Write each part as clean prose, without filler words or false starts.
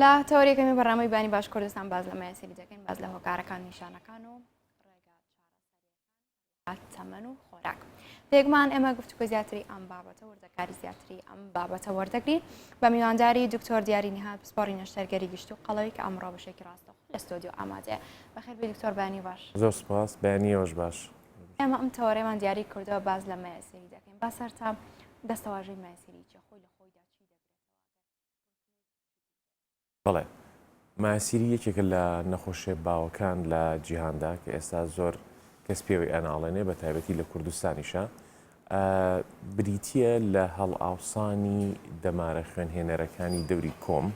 لە تەوەریەکەمی بەڕامەی بانی باش کوردستان باز لە مایەسەری دەکەین باز لە هۆکارەکان نیشانەکان و ڕێگا تەمەن و خۆراک پێگومان ئێمە گفتوگۆ زیاتری ئەم بابەتە وردەکاری زیاتری ئەم بابەتە وەردەگرین بە میوانداری دکتۆر دیاری نهاد پسپۆڕی نەشتەرگەری گشت و قەڵەوی کە ئەمڕۆ بەشێکی ڕاستە لە ستۆدیۆ ئامادەیە بەخێر بێ دکتۆر بانی باش. زۆر سپاس بەیانیەوەش باش. ئێمە ئەم تەوەرەمان دیاری کردەوە باز لە مایەسەری دەکەین با سەر تا دەستەواژەی مایەسەری چیە خۆی لە خۆیدا چی دەگرێتەوە؟ بەڵێ مایەسەری یەکێکە لە نەخۆشیە باوەکان لە جیهاندا کە ئێستا زۆر کەس پێوەی ئەناڵێنێ بە تایبەتی لە کوردستانیشە بریتیە لە هەڵئاوسانی دەمارە خوێنهێنەرەکانی دەوری کۆم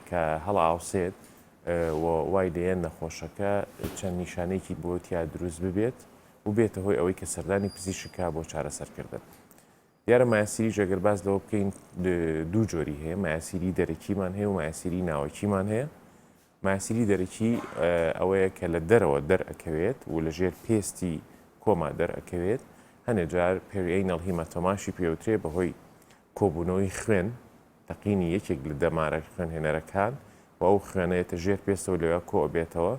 کە هەڵئاوسێت وای دەیەن نەخۆشەکە چەند نیشانەیەکی بۆ تیا دروست ببێت و بێتە هۆی ئەوەی کە سەردانی پزیشکا بۆ چارەسەرکردن. دیارە مایەسەری ئەگەر باس لەوە بکەین دوو جۆری هەیە، مایەسەری دەرەکیمان هەیە و مایەسەری ناوەکیمان هەیە. مایەسەری دەرەکی ئەوەیە کە لە دەرەوە دەرئەکەوێت و لەژێر پێستی کۆما دەرئەکەوێت، هەنێ جار پێریەی هیماتۆماشی پێوترێ بەهۆی کۆبوونەوەی خوێن تەقینی یەکێک لە دەمارە خوێنهێنەرەکان و ئەو خوێنەیەتە ژێر پێستەوە لەوێ کۆ بێتەوە،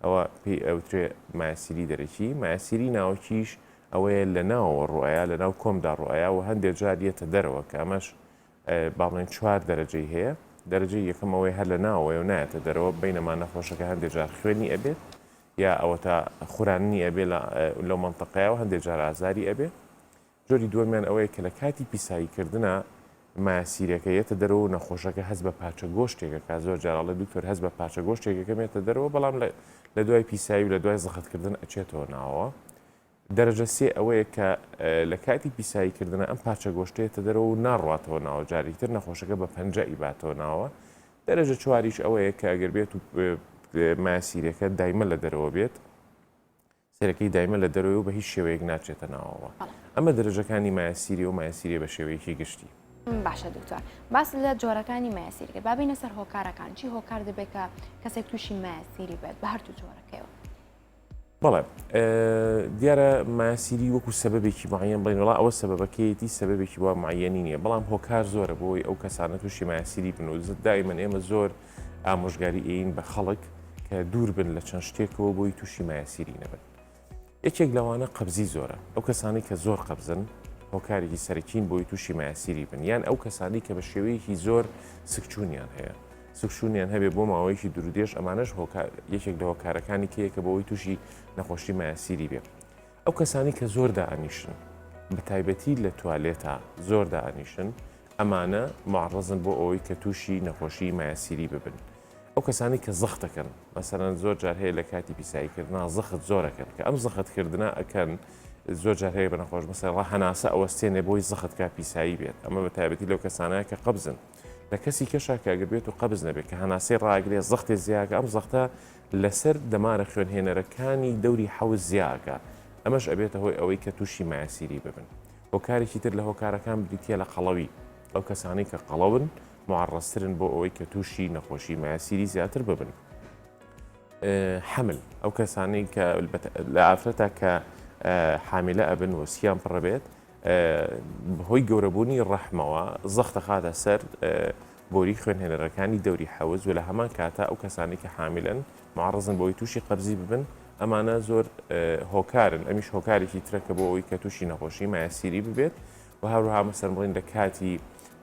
ئەوە پێی ئەوترێ مایەسەری دەرەکی. مایەسەری ناوەکیش ئەوەیە لە ناوەوە ڕوئایە لە ناو کۆمدا ڕوئایە و هەندێک جار دێتە دەرەوە کە ئەمەش باڵێن 4 دەرەجەی هەیە. دەرەجەی یەکەم ئەوەی هەر لە ناوەوە و نایەتە دەرەوە بینەما نەخۆشەکە هەندێک جار خوێنی ئەبێت یا ئەوە تا خوڕانی ئەبێ لەو مەنتەقەیەوە هەندێک جار ئازاری ئەبێ. جۆری دووەمیان ئەوەیە کە لە کاتی پیساییکردنە مایەسیرەکەیەتە دەرەوە و نەخۆشەکە هەست بە پارچە گۆشتێکەکە زۆر جارڵە دوکتۆر هەست بە پارچە گۆشتێکەکەمێتە دەرەوە بەڵام لە دوای پیسایی و لە دوای زەخەتکردن ئەچێتەوە ناوە. دەرەجە سێ ئەوەیە کە لە کاتی پیساییکردنە ئەم پارچە گۆشتێتە دەرەوە و ناڕاتەوە ناوە جاریتر نەخۆشەکە بە پەنجە ئیباتەوە ناوە. دەرەجە چواریش ئەوەیە کە ئەگەر بێت و مایەسیرەکە دایمە لە دەرەوە بێت سەرەکەی دایمە لە دەرەوە و بە هیچ شێوەیەک ناچێتە ناوەوە. ئەمە دەرەجەکانی مایەسیری و مایەسیری بە شێوەیەکی گشتی. باشە دکتۆر باس لە جۆرەکانی مایەسیری کرد بابینە سەر هۆکارەکان چی هۆکار دەبێت کە کەسێک تووشی مایەسیری بێت بە هەردوو جۆرەکەیەوە؟ بەڵێ دیارە مایەسیری وەکو سەبەبێکی معەن بڵین وڵا ئەوە سەبەبەکەیەتی سەبەبێکی وا معەنی نییە، بەڵام هۆکار زۆرە بۆی ئەو کەسانە تووشی مایەسیری بن و دائیمەن ئێمە زۆر ئامۆژگاری ئەین بە خەڵک کە دوور بن لە چەند شتێکەوە بۆی تووشی مایەسیری نەبن. یەکێک لەوانە قەبزی زۆرە، ئەو کەسانی کە زۆر قەبزن هۆکارێکی سەرەکین بۆی تووشی مایەسیری بن، یان ئەو کەسانی کە بە شێوەیەکی زۆر سکچوونیان هەیە سکشونیان هەبێ بۆ ماوەیەکی دوورودێش ئەمانەش یەکێک لە هۆکارەکانی کەیە کە بەوەی تووشی نەخۆشی مایەسیری بێت. ئەو کەسانی کە زۆر دائنیشن بە تایبەتی لە توالێتە زۆر دائنیشن ئەمانە معڕەزن بۆ ئەوەی کە تووشی نەخۆشی مایەسیری ببن. ئەو کەسانی کە زەخت دەکەن مەسەرەن زۆر جار هەیە لە کاتی پیساییکردنا زەخت زۆرەکەن کە ئەم زەختکردنا ئەکەن زۆر جار هەیە بە نەخۆش مەسەڵ هەناسە ئەوەستێنێ بۆی زەختکە پیسایی بێت. ئەمە بە تایبەتی لەو کەسانەیە کە قەبزن لە کەسی کەشا کە ئەگەر بێت و قەبز نەبێت کە هەناسەی ڕاگرێت زەختی زیاکە ئەم زەختە لەسەر دەمارە خوێنهێنەرەکانی دەوری حەوز زیاکە ئەمەش ئەبێتە هۆی ئەوەی کە تووشی مایەسیری ببن. هۆکارێکی تر لە هۆکارەکان بریتە لە قەڵەوی، ئەو کەسانی کە قەڵەون معڕەزترن بۆ ئەوەی کە تووشی نەخۆشی مایەسیری زیاتر ببن. حمل ئەو کەسانی کە لە ئافرەتە کە حاملە ئەبن و سییان پڕەبێت بەهۆی گەورەبوونی ڕەحمەوە زەختە خاتە سەر بۆری خوێنهێنەرەکانی دەوری حەوز و لە هەمان کاتە ئەو کەسانی کە حاملن معڕەزن بۆی تووشی قەبزی ببن ئەمانە زۆر هۆکارن. ئەمیش هۆکارێکی ترەکە بۆ ئەوەی کە تووشی نەخۆشی مایەسیری ببێت و هەروەها مەسەر بڵین لە کاتی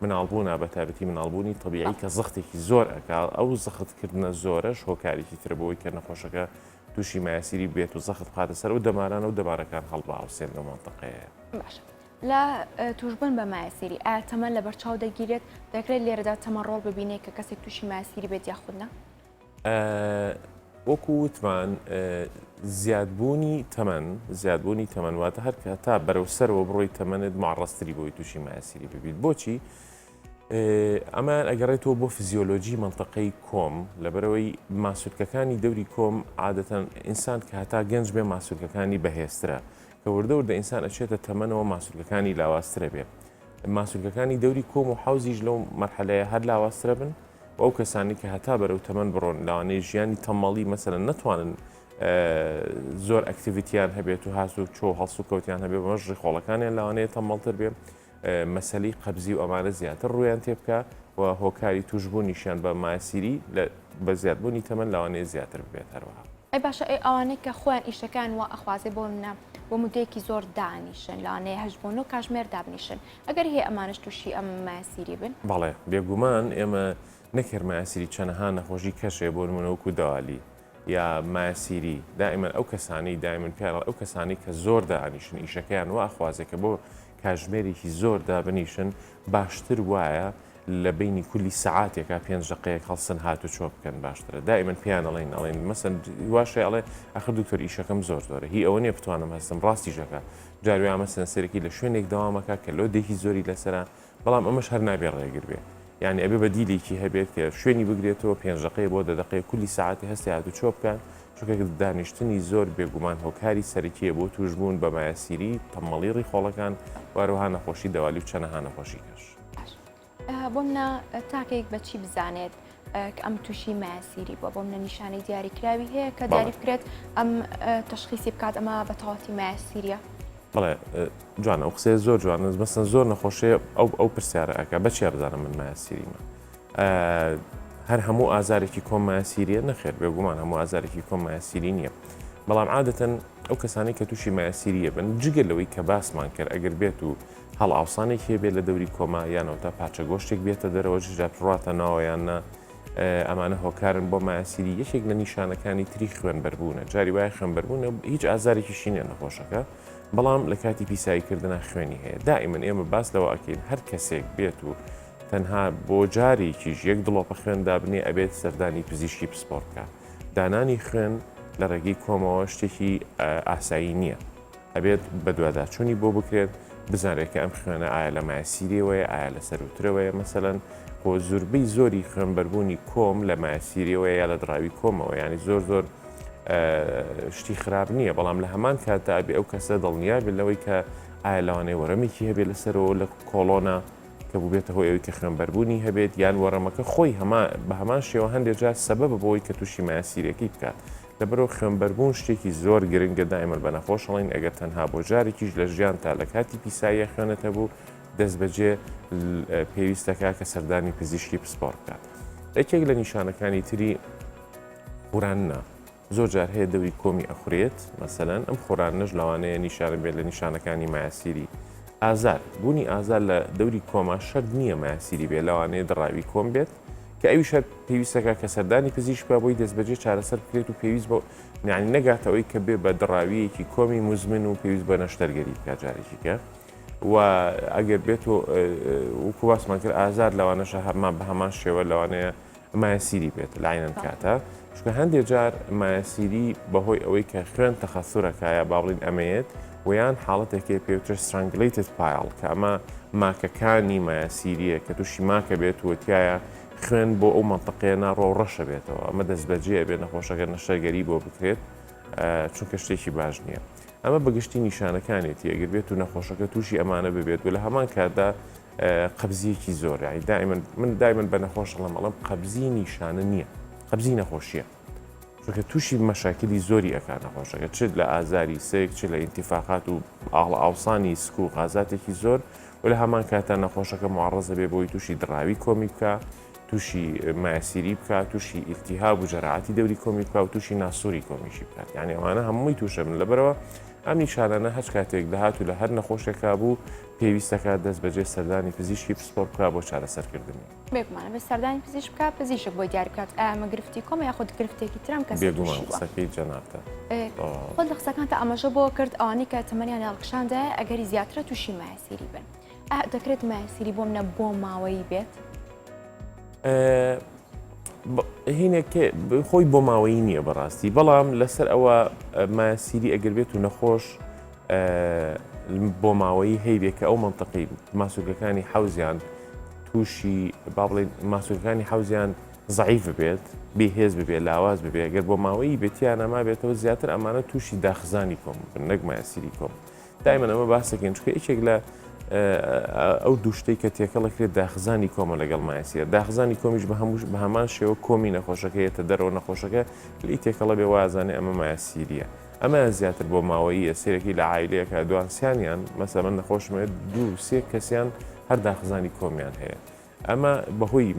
مناڵبوونا بە تایبەتی مناڵبوونی طبیعی کە زەختێکی زۆر ئەکال ئەو زەختکردنە زۆرەش هۆکارێکی تر بۆەوەی کە نەخۆشەکە تووشی مایەسیری بێت و زەخت بخاتە سەر و دەمارانە و دەمارەکان هەڵباوسێن لە مەنتەقەیە. باشە لە توشبوون بە مایەسیری ئایا تەمەن لە بەرچاو دەگیرێت دەکرێت لێرەدا تەمەن ڕۆڵ ببینێت کە کەسێک تووشی مایەسیری بێت یاخودنا؟ وەکو وتمان زیادبوونی تەمەن واتە هەر کە تا بەرەوسەرەوە بڕۆی تەمەنت معڕەستری بۆی تووشی مایەسیری ببیت. بۆچی؟ ئەمان ئەگەڕێتەوە بۆ فیزیۆلۆژی مەنتەقەی کۆم لەبەرەوەی ماسوولکەکانی دەوری کۆم عادەتەن ئینسان کە هەتا گەنج بێ ماسوولکەکانی بەهێزترە کە وردە ئینسان ئەچێتە تەمەنەوە ماسوولکەکانی لاوااسترە بێت. ماسوولکەکانی دەوری کۆم و حوزیش لەو مەرحەلەیە هەر لاوااسترە بن و ئەو کەسانی کە هەتا بەرەو تەمەن بڕۆن لەوانەیە ژیانی تەمەڵی مەسەرەن نەتوانن زۆر ئەکتیڤیتیان هەبێت و هاست و چۆ هەڵسو کەوتیان هەبێت بەمەژ ڕێخۆڵەکانیان لەوانەیە تەمەڵتر بێ مەسەلەی قەبزی و ئەمانە زیاتر ڕویان تێ بکە و هۆکاری توشببوونیشیان بە ماسیری بە زیادبوونی تەمەەن لەوانەیە زیاتر بێت هەروەها. ئەی باشە ئەی ئەوانەی کە خۆیان ئیشەکان وە ئەخوازێ بۆ منە بۆ مدەیەکی زۆر دانیشن لەوانەیە هەژبوون و کاژمێر دابنیشن ئەگەر هەیە ئەمانش تووشی ئەم ماسیری بن بەڵێ بێگومان ئێمە نەکرد ماسیری چەندەها نەخۆشی کەشێ بۆ منەوەکو داوالی یا ماسیری دائیمەن ئەو کەسانی دائیمەن پیاڵ ئەو کەسانی کە زۆر دانیشن ئیشەکەیان وا ئەخوازێکە بۆ کاژمێرێکی زۆر دابنیشن باشتر وایە لە بینی کولی سعاتێکا 5 دقەیەک هەڵسن هاتو چۆ بکەن باشترە دائیمەن پیان ئەڵێن مەسەن واشێ ئەڵێ ئەخر دکتۆر ئیشەکەم زۆرە هی ئەوە نیە بتوانم هەستم ڕاستیشەکە جاروی مەسەن سەرەکی لە شوێنێک داوامەکە کە لۆدێکی زۆری لەسرە بەڵام ئەمەش هەر نابێ ڕێگر بێ یعنی ئەبێ بە دیلێکی هەبێت کە شوێنی بگرێتەوە 5 دقەیە بۆ 10 دقەیە کولی سعاتی هەستی هاتو چۆ بکەن چونکە دانیشتنی زۆر بێگومان هۆکاری سەرەکیە بۆ توشبوون بە مایەسیری تەمەڵی خۆڵەکان واروها نەخۆشی دەوالی و چەنەها نەخۆشی کەش. بۆ منە تاکەیەک بەچی بزانێت ئەم تووشی ماسیری بۆ منە نیشانەی دیاریکراوی هەیە کە دیاری بکرێت ئەم تەشخیصی بکات ئەمە بە تەواتی ماسیریە. بەڵێ جوانە ئەو قسەیە زۆر جوانە مەسەن زۆر نەخۆشەیە ئەو پرسیارە ئەکا بەچیا بزانم من ماسیریمە هەر هەموو ئازارێکی کۆم ماسیریە نەخێر بێگومان هەموو ئازارێکی کۆم ماسیری نییە بەڵام عادەتەن ئەو کەسانی کە تووشی ماسیریە بن جگە لەوەی کە باسمان کرد ئەگەر بێت و هەڵ ئاوسانێک هەیە بێت لە دەوری کۆما یانەوە تا پاچە گۆشتێک بێتە دەرەوە ژاتڕاتە ناوەیاننا ئەمانە هۆکارن بۆ ماسیری یەکێک لە نیشانەکانی تری خوێنبەربوونە جاری وایە خوێنبەربوونە هیچ ئازارێکیشی نیە نەخۆشەکە بەڵام لە کاتی پیساییکردنە خوێنی هەیە دائیمەن ئێمە باس لەوە ئەکەین هەر کەسێک بێت و تەنها بۆ جارێکیش یەک دڵۆپە خوێندا بنێ ئەبێت سەردانی پزیشکی پسپۆرت بکات دانانی خوێن لە ڕێگەی کۆمەوە شتێکی ئاسایی نییە ئەبێت بە دوواداچوونی بۆ بکرێت بزانێت کە ئەم خوێنە ئایا لە ماسیریەوەی ئایا لە سەروترەوەی مەسەلەن بۆ زۆربەی زۆری خوێنبەربوونی کۆم لە ماسیریەوەی یا لە دراوی کۆمەوە ینی زۆر شتی خراپ نییە بەڵام لە هەمان کاتە ئەبێ ئەو کەسە دڵنیا بێت لەوەی کە ئایا لەوانەیە وەرەمێکی هەبێت لەسەرەوە لە کۆڵۆنا کە بووبێتە هۆی ئەوی کە خوێنبەربوونی هەبێت یان وەرەمەکە خۆی بە هەمان شێوە هەندێک جار سەبەبە بۆی کە تووشی ماسیرەکەی بکات لەبەرەوە خوێنبەربوون شتێکی زۆر گرنگە دائیمەن بە نەخۆشەڵین ئەگەر تەنها بۆ جارێکیش لە ژیان تا لە کاتی پیساییە خوێنێتە بوو دەست بەجێ پێویستەکە کە سەردانی پزیشکی پسپۆرت بکات. یەکێک لە نیشانەکانی تری خوراندنە زۆر جار هەیە دەوری کۆمی ئەخورێت مەسەلەن ئەم خۆرانش لەوانەیە نیشانە بێت لە نیشانەکانی ماسیری ئازار بوونی ئازار لە دەوری کۆما شەرت نییە ماسیری بێت لەوانەیە دڕاوی کۆم بێت کە ئەوی شەر پێویستەکە کە سەردانی پزیشک بە بۆی دەست بەجێ چارەسەر بکرێت و پێویست بۆ یعنی نەگاتەوەی کە بێ بە دڕاویەکی کۆمی مزمن و پێویست بە نەشتەرگەری بکات جارێکی کە و ئەگەر بێت و وەکو باسمان کرد ئازار لەوانەشە هەمان بە هەمان شێوە لەوانەیە ماسیری بێت لایەن کاتە چکە هەندێک جار ماسیری بەهۆی ئەوەی کە خوێن تەخەسوورەکایە باڵین ئەمەیەت ویان حاڵەتێکی پێوتر strangulated pile کە ئەمە ماکەکانی ماسیریە کە تووشی ماکە بێت وتیایە خوێن بۆ ئەو منتەقەیە ناڕۆ ڕەشە بێتەوە ئەمە دەست بەجێ بێت نەخۆشەکە نەشەرگەری بۆ بکرێت چونکە شتێکی باش نییە ئەمە بەگشتی نیشانەکانێتی ئەگەر بێت و نەخۆشەکە تووشی ئەمانە ببێت و لە هەمان کاتدا قەبزیەکی زۆر من دایمەن بە نەخۆشەڵم ئەڵم قەبزی نیشانە نییە قەبزی نەخۆشیە چونکە تووشی مەشاکلی زۆری ئەکات نەخۆشەکە چ لە ئازاری سێک چ لە ئینتیفاقات و ئاوسانی سکو غازاتێکی زۆر و لە هەمان کاتە نەخۆشەکە معڕەزە بێ بۆی تووشی دڕاوی کۆمی بکە تووشی ماسیری بکات تووشی ئیلتیهاب و جەراحەتی دەوری کۆمی بکات و تووشی ناسووری کۆمیشی بکات یعنی ئەوانە هەمووی تووشە من لەبەرەوە ئەم نیشانانە هەچ کاتێک دەهات و لە هەر نەخۆشێکا بوو پێویستەکە دەست بەجێ سەردانی پزیشکی پسپۆرت بکات بۆ چارەسەرکردنی بێگومانە بە سەردانی پزیشک بکات پزیشک بۆ دیاری بکات ئەمە گرفتی کۆمە یاخود گرفتێکی ترام کەس بێگومان قسەکەی جەنابتە خۆ لە قسەکانتە ئەمەژە بۆ کرد ئەوانەی کە تەمەنیان هەڵکشاندایە ئەگەری زیاترە تووشی ماسیری بن دەکرێت ماسیری بۆ منە بۆ ماوەی بێت هینێکێ خۆی بۆ ماوەی نییە بەڕاستی بەڵام لەسەر ئەوە ماسیری ئەگەر بێت و نەخۆش بۆ ماوەی هەیبێت کە ئەو منتەقی ماسوولەکانی حەوزیان تووشی با بڵێن ماسوولەکانی حەوزیان زەعیف ببێت بێهێز ببێت لاواز ببێت ئەگەر بۆ ماوەی بێتیان ئەما بێتەوە زیاتر ئەمانە تووشی داخزانی کۆم بن نەک ماسیری کۆم دایمەن ئەمە باسەکەین چکە یەکێک لە ئەو دووشتەی کە تێکەڵەکرێت داخزانی کۆمە لەگەڵ ماسیە داخزانی کۆمیش بە هەمان شێوە کۆمی نەخۆشەکەیەتە دەرەوە نەخۆشەکە لی تێکەڵە بێ وازانێ ئەمە ماسیریە ئەمە زیاتر بۆ ماوەیە سێرەکی لە عایلەیەکە دوانسییانیان مەسە من نەخۆشمێت دوو سێ کەسیان هەر داخزانی کۆمیان هەیە ئەمە بەهۆی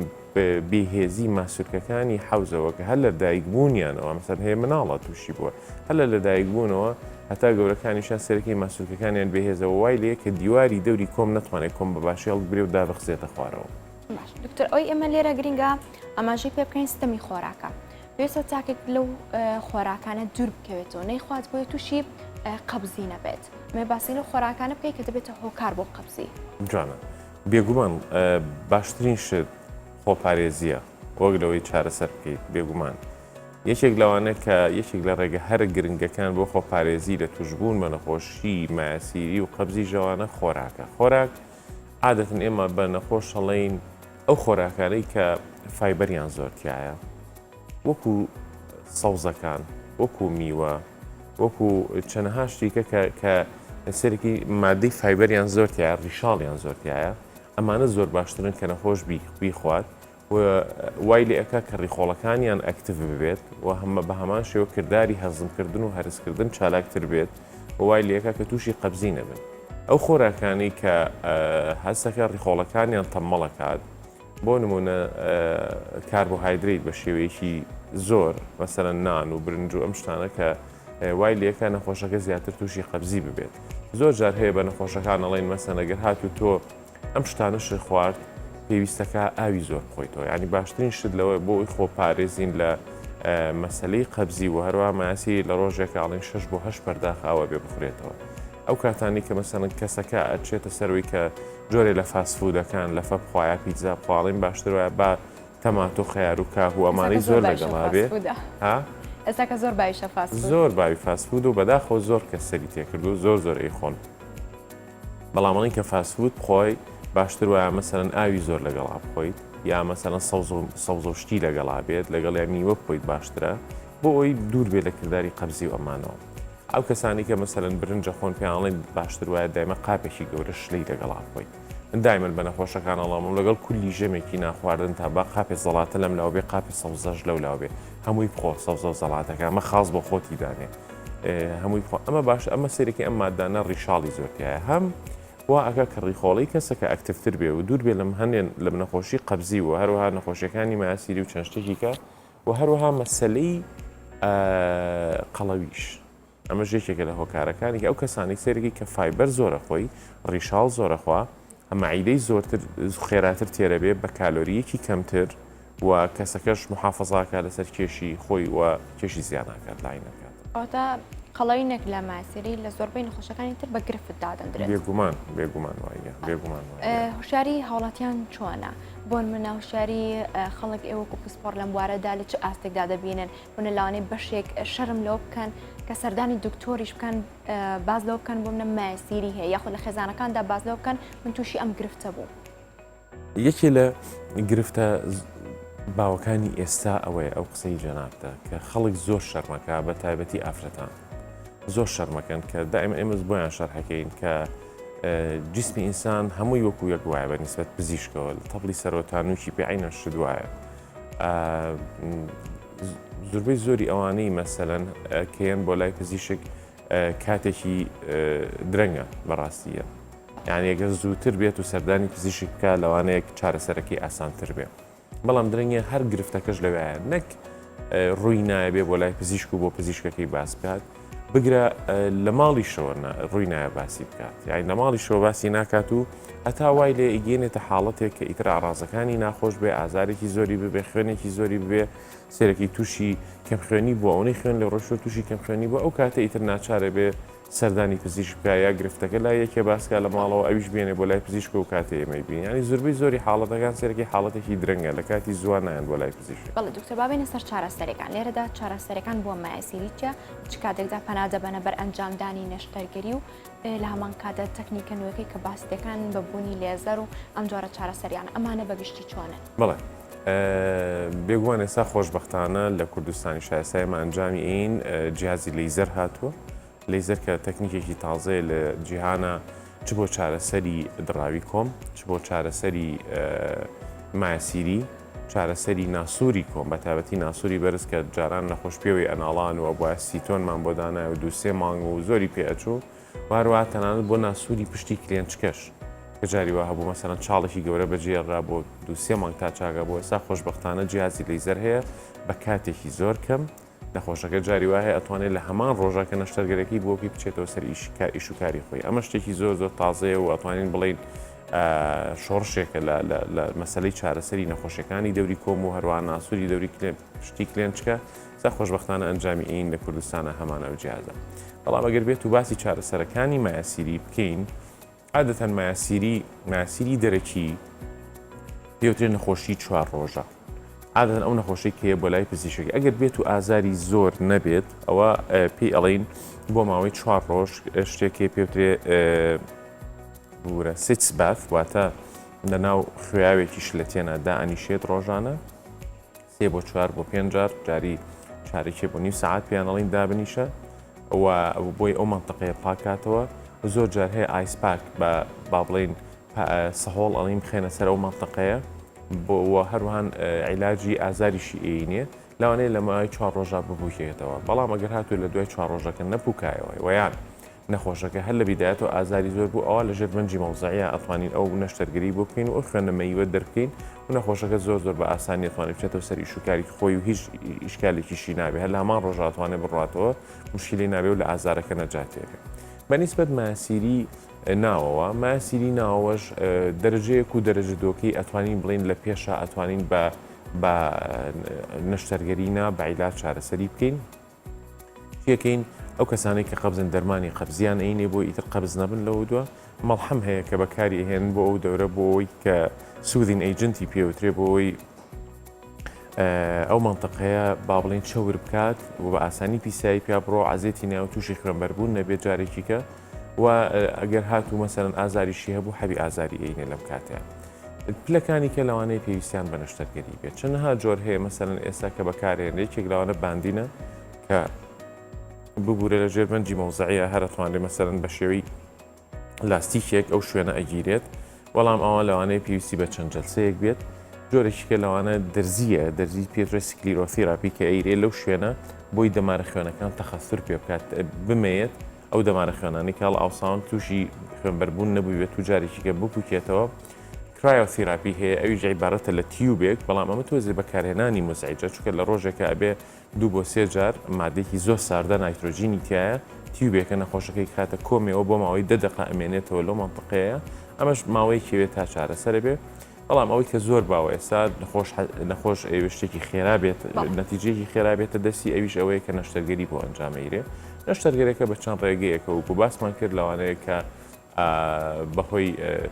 بێهێزی ماسوولکەکانی حوزەوە کە هەر لە دایکبوونیانەوە مەسەر هەیە مناڵە تووشی بووە هەر لە دایکبوونەوە هەتا گەورەکانیشان سەرەکی ماسوولکەکانیان بێهێزەوە وای لەیە کە دیواری دەوری کۆم نەتوانێت کۆم بە باشی هەڵبگرێ و دابخزێتە خوارەوە. دکتۆر ئەوی ئێمە لێرە گرنگە ئاماژەی پێ بکەین سیستەمی خۆراکە پێویستە چاکێک لەو خۆراکانە دوور بکەوێتەوە نەیخوات بۆیە تووشی قەبزی نەبێت مێ باسی لە خۆراکانە بکەیت کە دەبێتە هۆکار بۆ قەبزی. جوانە بێگومان باشترین شت خۆپارێزیە وەک لەوەی چارەسەر بکەیت بێگومان یەکێک لەوانە کە یەکێک لە ڕێگە هەر گرنگەکان بۆ خۆپارێزی لە توشبوون بە نەخۆشی مایەسیری و قەبزی ژەوانە خۆراکە خۆراک عادەتەن ئێمە بە نەخۆش هەڵەین ئەو خۆراکانەی کە فایبەریان زۆرتیایە وەکو سەوزەکان وەکو میوە وەکو چەندەها شتێکە کە سەرێکی مادەی فایبەریان زۆرتیایە ڕیشاڵیان زۆرتیایە ئەمانە زۆر باشترن کە نەخۆش بیخوات وای لێ ئەکا کە ڕیخۆڵەکانیان ئەکتیڤ ببێت و هەمە بە هەمان شێوە کردداری هەزمکردن و هەرسکردن چالاکتر بێت وای لێەکە کە تووشی قەبزی نەبن ئەو خۆراکانی کە هەستەکە ڕیخۆڵەکانیان تەممەڵەکات بۆ نمونە کاربۆهایدریت بە شێوەیەکی زۆر مەسەرەن نان و برنج و ئەم شتانە کە وای لێەکە نەخۆشەکە زیاتر تووشی قەبزی ببێت زۆر جار هەیە بە نەخۆشەکان ئەڵێن مەسەن ئەگەر هاتو تۆ ئەم شتانەش خوارد پێویستەکە ئاوی زۆر بخۆیتەوە ینی باشترین شت لەوە بۆی خۆپارێزین لە مەسلەی قەبزی و هەروە ماسی لە ڕۆژێکە ئاڵین 6 بۆ 8 بەرداخ ئاوە بێ بخورێتەوە ئەو کاتانی کە مەسەن کەسەکە ئەچێتە سەروی کە جۆرێ لە فاسفودەکان لە فە بخوایە پیتزا بخواڵین باشترە با تەماتۆ خەیار و کاک و ئەمانەی زۆر لەگەڵا بێ ئێستا کە زۆر بایشە زۆر باوی فاسفود و بەداخەوە زۆر کەس سەری تێکرد و زۆر ئەی خۆن بەڵامەڵی کە فاسفود بخۆی باشتر وایە مەسەرەن ئاوی زۆر لەگەڵا بخۆیت یا مەسەرەن سەوز و شتی لەگەڵا بێت لەگەڵ یا میوە بخۆیت باشترە بۆ ئەوی دوور بێت لە کردداری قەبزی و ئەمانەوە ئەو کەسانی کە مەسەرەن برنجە خۆن پێیانڵێن باشتر وایە دایمە قاپێکی گەورە شلەی لەگەڵا بخۆیت من دایمەن بە نەخۆشەکان ئەڵام لەگەڵ کولی ژەمێکی ناخواردن تا با قاپێ زەڵاتە لەم لاو بێ قاپی سەوزەش لەو لاو بێ هەمووی بخۆ سەوزە و زەڵاتەکە ئەمە خاص بۆ خۆتی دانێ هەمووی بخۆ ئەمە باش ئەمە سێرەکی ئەم مادانە ڕیشاڵی زۆرتیایە هەم وا ئەگە کە ڕیخۆڵی کەسەکە ئەکتفتر بێ و دوور بێ لەم هەندێن لە نەخۆشی قەبزی و هەروەها نەخۆشیەکانی مایاسیری و چەند شتێکیکە و هەروەها مەسلەی قەڵەویش ئەمە ژێکێکە لە هۆکارەکانی ئەو کەسانی سێرەی کە فایبەر زۆرە خۆی ڕیشاڵ زۆرەخوا ئەمەعیدەی زۆرتر خێراتر تێرە بێ بە کالۆریەکی کەمتر و کەسەکەش محافظاکە لەسەر کێشی خۆی و کێشی زیانناکات لای نەکات. قەڵەوینێک لە ماسیری لە زۆربەی نەخۆشەکانی تر بە گرفت دادەندرێت بێگومان وایە هوشیاری هاوڵاتیان چۆنە بۆن منە هوشیاری خەڵک ئێوەکو پسپۆر لەم بوارەدا لە چ ئاستێکدا دەبینن بۆنە لاوانەی بەشێک شەرم لەوە بکەن کە سەردانی دکتۆریش بکەن باز لەوە بکەن بۆ منە ماسیری هەیە یاخود لە خێزانەکاندا باز لەوە بکەن من تووشی ئەم گرفتە بوو. یەکێ لە گرفتە باوەکانی ئێستا ئەوەیە ئەو قسەی جەنابتە کە خەڵک زۆر شەرمەکە بە تایبەتی ئافرەتان زۆر شەرمەکەن کە دائما ئێمە بۆیان شەرحەکەین کە جسمی ئینسان هەمووی وەکو یەک وایە بە نیسبەت پزیشکەوە تەبڵی سەرۆتانوکی پێعینە شت وایە زۆربەی زۆری ئەوانەی مەسەلەن کێن بۆ لای پزیشک کاتێکی درەنگە بەڕاستیە یعنی ئەگەر زووتر بێت و سەردانی پزیشک بکە لەوانەیەک چارەسەرەکەی ئاسانتر بێ بەڵام درەنگە هەر گرفتەکەش لەوەیە نەک ڕووی نایە بێ بۆ لای پزیشک و بۆ پزیشکەکەی باس بکات بگرە لە ماڵیشەوە ڕووی نایە باسی بکات یعنی لە ماڵیشەوە باسی ناکات و هەتا وای لێ ئیگەێنێتە حاڵەتێک کە ئیتر ئاڕازەکانی ناخۆش بێ ئازارێکی زۆری ببێ خوێنێکی زۆری ببێ سێرەکی تووشی کەم خوێنی بۆ ئەوەی خوێن لە ڕۆژۆ تووشی کەم خوێنی بۆ ئەو کاتە ئیتر ناچارە بێ سەردانی پزیشک بکە یا گرفتەکە لای یەکێ باسکە لە ماڵەوە ئەویش بێنێ بۆ لای پزیشک و کاتێ ئێمەی بین ینی زۆربەی زۆری حاڵەتەکان سێرەکی حاڵەتێکی درەنگە لە کاتی زوان نایەن بۆ لای پزیشک. بەڵێ دکتۆر بابێنە سەر چارەسەرەکان لێرەدا چارەسەرەکان بۆ مایەسیری چە چ کاتێکدا پەنادە بەنە بەر ئەنجامدانی نەشتەرگەری و لە هەمان کاتە تەکنیکە نوێەکەی کە باسی دەکەن بە بوونی لێزەر و ئەم جۆرە چارەسەریان ئەمانە بەگشتی چۆنن؟ بەڵێ بێگوان ئێستا خۆشبەختانە لە کوردستانی شایستایمە ئەنجامی ئین جیازی لەیزەر هاتووە لەیزەر کە تەکنیکێکی تازەیە لە جیهانە چ بۆ چارەسەری دڕاوی کۆم چ بۆ چارەسەری مایەسیری چارەسەری ناسووری کۆم بە تایبەتی ناسووری بەرز کە جاران نەخۆشپێوەی ئەناڵان و بە سیتۆنمان بۆ دانای و دووسێ مانگ و زۆری پێچوو وارووا تەنانەت بۆ ناسووری پشتی کلێنچکەش کە جاری وا هەبوو مەسەرەن چاڵێکی گەورە بەجێڕا بۆ دووسێ مانگ تا چاگە بۆ ئێستا خۆشبەختانە جیازی لەیزەر هەیە بە کاتێکی زۆر کەم نەخۆشەکە جاری وایە ئەتوانێت لە هەمان ڕۆژەکە نەشتەرگەرەکەی بۆکی بچێتەوە سەر ئیش و کاری خۆی ئەمە شتێکی زۆر زۆر تازەیە و ئەتوانین بڵین شۆڕشێکە لە مەسلەی چارەسەری نەخۆشیەکانی دەوری کۆم و هەروە ناسووری دەوری پشتی کلێنچکە سا خۆشبەختانە ئەنجامی ئین لە کوردستانە هەمانە و جیازە بەڵام ئەگەر بێت و باسی چارەسەرەکانی مایەسیری بکەین عادەتەن مایەسیری دەرەکی پێوترێت نەخۆشی 4 ڕۆژە عادەتەن ئەو نەخۆشی کەیە بۆ لای پزیشکی ئەگەر بێت و ئازاری زۆر نەبێت ئەوە پێی ئەڵین بۆ ماوەی 4 ڕۆژ شتێکی پێوترێ بورە سیتس باف واتە لەناو خوێاوێکیش لە تێنە دائنیشێت ڕۆژانە 3 بۆ 4 بۆ 5 جار جاری چارێکی بۆ نیم ساعت پێیانەڵین دابنیشە بۆی ئەو منتەقەیە پاکاتەوە زۆر جار هەیە ئایسپاک بە با بڵین سەهۆڵ ئەڵین بخێنە سەر ئەو منتەقەیە بۆ هەروەهان عیلاجی ئازاریشی ئینێ لەوانەیە لە مای 4 ڕۆژە ببووکێتەوە بەڵام ئەگەر هاتوو لە دوای 4 ڕۆژەکە نەپوکایەوە ویان نەخۆشەکە هەر لە بیدایەتەوە ئازاری زۆر بوو ئەوە لەژێر بەنجی مەوزعە ئەتوانین ئەو نەشتەرگەری بۆ بکەین و ئەو خوێنەمەیوە دەرکەین و نەخۆشەکە زۆر با ئاسانی ئەتوانێت بچێتەوە سەر ئیشوکاری خۆی و هیچ ئیشکالێکیشی نابێت هەر لە هەمان ڕۆژە ئەتوانێت بڕاتەوە مشکلی نابێت و لە ئازارەکە نەجاتێکە بەنسبەت ماسیری ناوەوە ماسیری ناوەش دەرەجەیەک و دەرەجە دۆکەی ئەتوانین بڵین لە پێشە ئەتوانین بە نەشتەرگەرینا بە عیلاج چارەسەری بکەین پێکەین ئەو کەسانێک کە قەبزن دەرمانی قەبزیان عینێ بۆ ئیتر قەبز نەبن لەوە دووە مەڵحەم هەیە کە بەکاری هێن بۆ ئەو دەورە بۆەوەی کە سوودین ئەیجنتی پێوترێ بۆەوەی ئەو منتەقەیە با بڵین چەور بکات و بە ئاسانی پیسایی پیا بڕۆ عزیێتی ناو تووشی خوێنبەربوون نەبێت جارێکیکە و ئەگەر هاتوو مەسەرەن ئازاریشی هەبوو حەبی ئازاری ئەینێ لەم کاتەیە پلەکانی کە لەوانەیە پێویستیان بە نەشتەرگەری بێت چەندەها جۆر هەیە مەسەرەن ئێستا کە بەکارێن یەکێک لەوانە باندینە کە ببوورە لە ژێر بەنجی مەوزعە هەرەتوانێت مەسەرەن بە شێوەی لاستیکێک ئەو شوێنە ئەگیرێت بەڵام ئەوە لەوانەیە پێویستی بە چەند جەلسەیەک بێت جۆرێکی کە لەوانە دەرزیە دەرزی پێترە سکلیرۆتیراپی کە ئەیرێ لەو شوێنە بۆی دەمارە خوێنەکان تەخەسر پێ بکات بمەیەت ئەو دەمارە خوێنانی کاڵ ئاوساون تووشی خوێنبەربوون نەبووێت و جارێکی کە بپوکێتەوە کرایۆتیراپی هەیە ئەوی عیبارەتە لە تیوبێک بەڵام ئەمە تۆزێ بەکارهێنانی مزعیجە چونکە لە ڕۆژێکە ئەبێ 2 بۆ 3 جار مادێکی زۆر ساردە نایترۆژینی تایە تیوبێکە نەخۆشەکەی کاتە کۆمەوە بۆ ماوەی 10 دقیقە ئەمێنێتەوە لەو منتەقەیە ئەمەش ماوەی کێوێت تا چارەسەر بێ بەڵام ئەوەی کە زۆر باوە ئێستا نەخۆش ئەوێ شتێکی خێرا بێت نەتیجەیەکی خێرا بێتە دەستی ئەویش ئەوەیە کە نەشتەرگەری بۆ ئەنجامەیرێ نەشتەرگەرەکە بە چەند ڕێگەیەکە و بۆ باسمان کرد لەوانەیە کە بەهۆی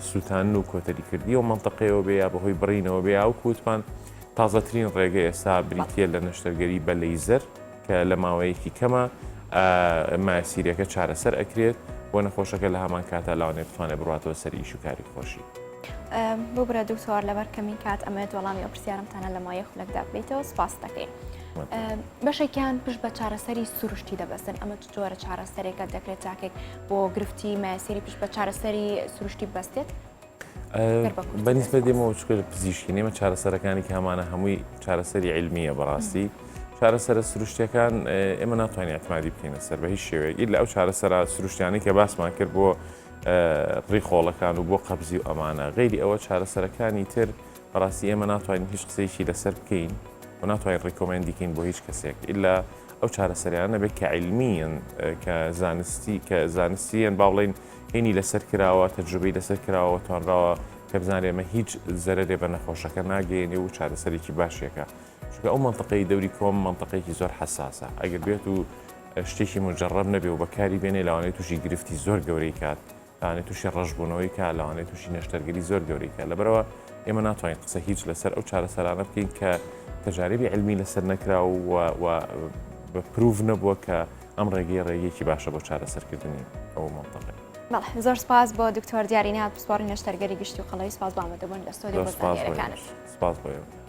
سووتان و کۆتەریکردی و منتەقەیەوە بێ یا بەهۆی بڕینەوە بێ و کووتمان تازەترین ڕێگە ئێستا بریتە لە نەشتەرگەری بە لەیزەر کە لە ماوەیەکی کەمە ماسیریەکە چارەسەر ئەکرێت بۆ نەخۆشەکە لە هەمان کاتە لاوانێ بتوانێت بڕاتەوە سەر ئیش و کاری خۆشی بۆ برە دوکتۆر لەبەر کەمین کات ئەمەوێت وەڵامی ئەو پرسیارمتانە لە مایە خولەکدا بێتەوە سپاس دەکەین بەشێکیان پشت بە چارەسەری سروشتی دەبەستن ئەمە جۆرە چارەسەرێکە دەکرێت چاکێک بۆ گرفتی ماسیری پشت بە چارەسەری سروشتی بەستێت بەنسبە دێمەوە چکە لە پزیشکی نێمە چارەسەرەکانی کە هەمانە هەمووی چارەسەری عیلمیە بەڕاستی چارەسەرە سروشتیەکان ئێمە ناتوانین ئەتمادی بکەینە سەر بە هیچ شێوەیە لە ئەو چارەسەرە سروشتیانی کە باسمان کرد بۆ ڕیخۆڵەکان و بۆ قەبزی و ئەمانە غیری ئەوە چارەسەرەکانی تر بەڕاستی ئێمە ناتوانین هیچ قسەیەکی لەسەر بکەین و ناتوانین ڕیکۆمەندیکەین بۆ هیچ کەسێک ئللا ئەو چارەسەریانە بێت کە عیلمیین کە زانستیان با بڵین هێنی لەسەر کراوە تەجروبەی لەسەر کراوە توانراوە کە بزانێ ئێمە هیچ زەرەرێ بە نەخۆشەکە ناگەێنێ و چارەسەرێکی باشێکە چونکە ئەو منتەقەی دەوری کۆم منتەقەیەکی زۆر حساسە ئەگەر بێت و شتێکی مجرڕب نەبێ و بەکاری بێنێ لەوانەیە تووشی گرفتی زۆر گەورەی کات لەوانێت تووشی ڕەشبوونەوەی کا لەوانێت تووشی نەشتەرگەری زۆر گەورەی کە لەبەرەوە ئێمە ناتوانین قسە هیچ لەسەر ئەو چارەسەرانە بکەین کە تەجاربی علمی لەسەر نەکرا و بە پروڤ نەبووە کە ئەم ڕێگەیەکی باشە بۆ چارەسەرکردنی ئەو منتەقە. زۆر سپاس بۆ دکتۆر دیارینات پسپۆڕی نەشتەرگەری گشتی و قەڵەوی سپاس بۆ ئامادەبوون لە ستۆدیۆ بەزانیارەکانت. سپاس بۆ ئێوە.